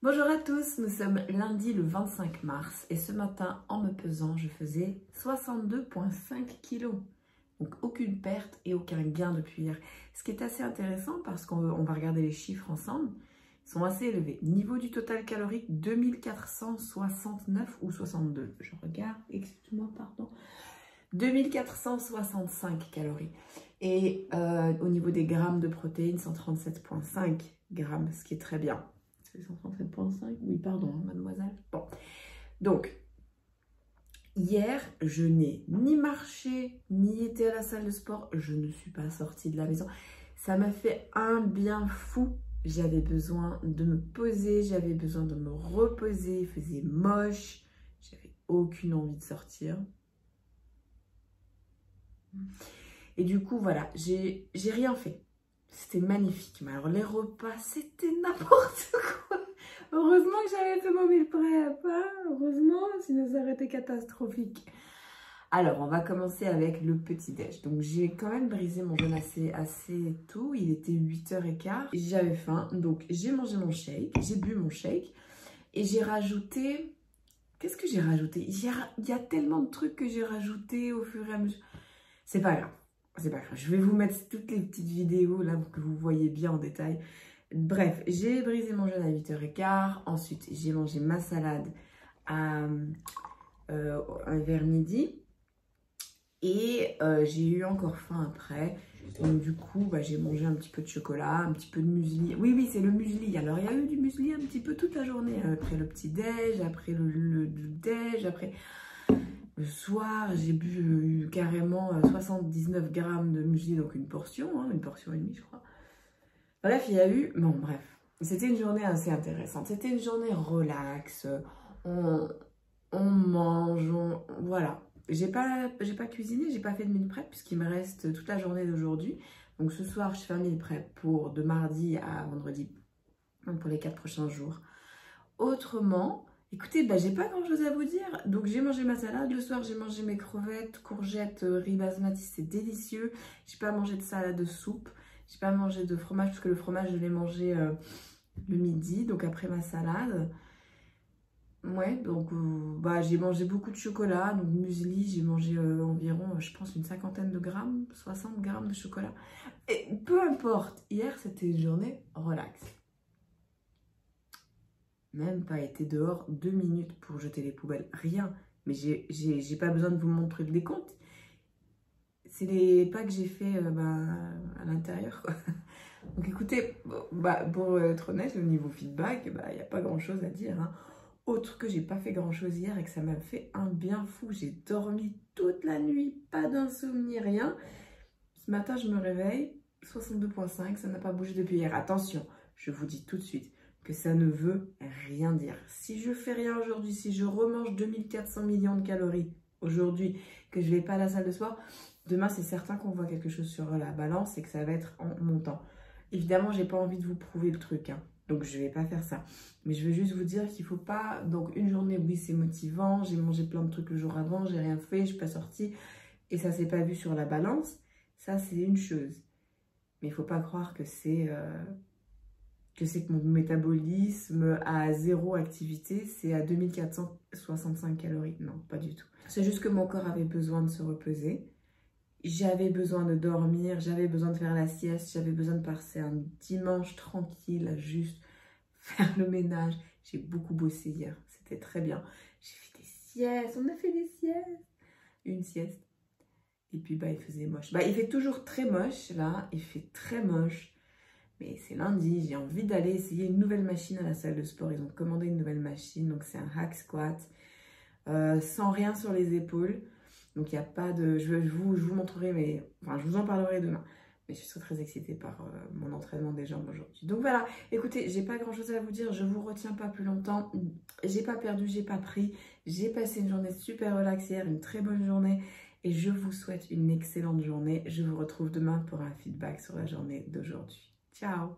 Bonjour à tous, nous sommes lundi le 25 mars et ce matin en me pesant je faisais 62,5 kg. Donc aucune perte et aucun gain depuis hier. Ce qui est assez intéressant parce qu'on va regarder les chiffres ensemble, ils sont assez élevés. Niveau du total calorique 2469 ou 62, je regarde, excuse-moi pardon, 2465 calories. Et au niveau des grammes de protéines, 137,5 grammes, ce qui est très bien. C'est 137,5? Oui, pardon, mademoiselle. Bon, donc, hier, je n'ai ni marché, ni été à la salle de sport. Je ne suis pas sortie de la maison. Ça m'a fait un bien fou. J'avais besoin de me poser, j'avais besoin de me reposer. Il faisait moche. J'avais aucune envie de sortir. Et du coup, voilà, j'ai rien fait. C'était magnifique. Mais alors, les repas, c'était n'importe quoi. Heureusement que j'avais fait mon meal prep. Hein, heureusement, sinon ça aurait été catastrophique. Alors, on va commencer avec le petit-déj. Donc, j'ai quand même brisé mon jeûne assez tôt. Il était 8h15. J'avais faim. Donc, j'ai mangé mon shake. J'ai bu mon shake. Et j'ai rajouté... Qu'est-ce que j'ai rajouté? Il y a tellement de trucs que j'ai rajouté au fur et à mesure. C'est pas grave. C'est pas grave, je vais vous mettre toutes les petites vidéos là pour que vous voyez bien en détail. Bref, j'ai brisé mon jeûne à 8h15. Ensuite, j'ai mangé ma salade vers midi. Et j'ai eu encore faim après. Donc du coup, j'ai mangé un petit peu de chocolat, un petit peu de muesli. Oui, c'est le muesli. Alors, il y a eu du muesli un petit peu toute la journée. Après le petit-déj, après le déj, après... Le soir, j'ai bu carrément 79 grammes de muesli, donc une portion et demie, je crois. Bref, il y a eu... Bon, bref. C'était une journée assez intéressante. C'était une journée relax. On mange, voilà. J'ai pas cuisiné, j'ai pas fait de meal prep puisqu'il me reste toute la journée d'aujourd'hui. Donc ce soir, je fais un meal prep pour de mardi à vendredi, donc pour les 4 prochains jours. Autrement... Écoutez, j'ai pas grand chose à vous dire. Donc j'ai mangé ma salade. Le soir, j'ai mangé mes crevettes, courgettes, riz basmati, c'est délicieux. J'ai pas mangé de salade, de soupe. J'ai pas mangé de fromage parce que le fromage, je l'ai mangé le midi, donc après ma salade. Ouais, donc j'ai mangé beaucoup de chocolat. Donc muesli, j'ai mangé environ, je pense, une cinquantaine de grammes, 60 grammes de chocolat. Et peu importe, hier, c'était une journée relax. Même pas été dehors 2 minutes pour jeter les poubelles, rien. Mais j'ai pas besoin de vous montrer le décompte. C'est les pas que j'ai fait à l'intérieur, quoi. Donc écoutez, pour être honnête, au niveau feedback, il n'y a pas grand chose à dire. Hein. Autre que j'ai pas fait grand chose hier et que ça m'a fait un bien fou. J'ai dormi toute la nuit, pas d'insomnie, rien. Ce matin, je me réveille, 62,5, ça n'a pas bougé depuis hier. Attention, je vous dis tout de suite que ça ne veut rien dire. Si je fais rien aujourd'hui, si je remange 2400 millions de calories aujourd'hui, que je vais pas à la salle de sport, demain c'est certain qu'on voit quelque chose sur la balance et que ça va être en montant. Évidemment, j'ai pas envie de vous prouver le truc, hein, donc je vais pas faire ça. Mais je veux juste vous dire qu'il faut pas... Donc une journée, oui, c'est motivant, j'ai mangé plein de trucs le jour avant, j'ai rien fait, je suis pas sortie et ça s'est pas vu sur la balance. Ça, c'est une chose. Mais il faut pas croire que c'est... que mon métabolisme à 0 activité, c'est à 2465 calories. Non, pas du tout. C'est juste que mon corps avait besoin de se reposer. J'avais besoin de dormir, j'avais besoin de faire la sieste, j'avais besoin de passer un dimanche tranquille, à juste faire le ménage. J'ai beaucoup bossé hier, c'était très bien. J'ai fait des siestes, on a fait des siestes. Une sieste. Et puis, il faisait moche. Il fait toujours très moche, là. Il fait très moche. Mais c'est lundi, j'ai envie d'aller essayer une nouvelle machine à la salle de sport. Ils ont commandé une nouvelle machine, donc c'est un hack squat, sans rien sur les épaules. Donc il n'y a pas de... Je vous montrerai, mais... Enfin, je vous en parlerai demain. Mais je suis très excitée par mon entraînement des jambes aujourd'hui. Donc voilà, écoutez, j'ai pas grand chose à vous dire, je vous retiens pas plus longtemps. J'ai pas perdu, j'ai pas pris. J'ai passé une journée super relaxe hier, une très bonne journée. Et je vous souhaite une excellente journée. Je vous retrouve demain pour un feedback sur la journée d'aujourd'hui. Ciao!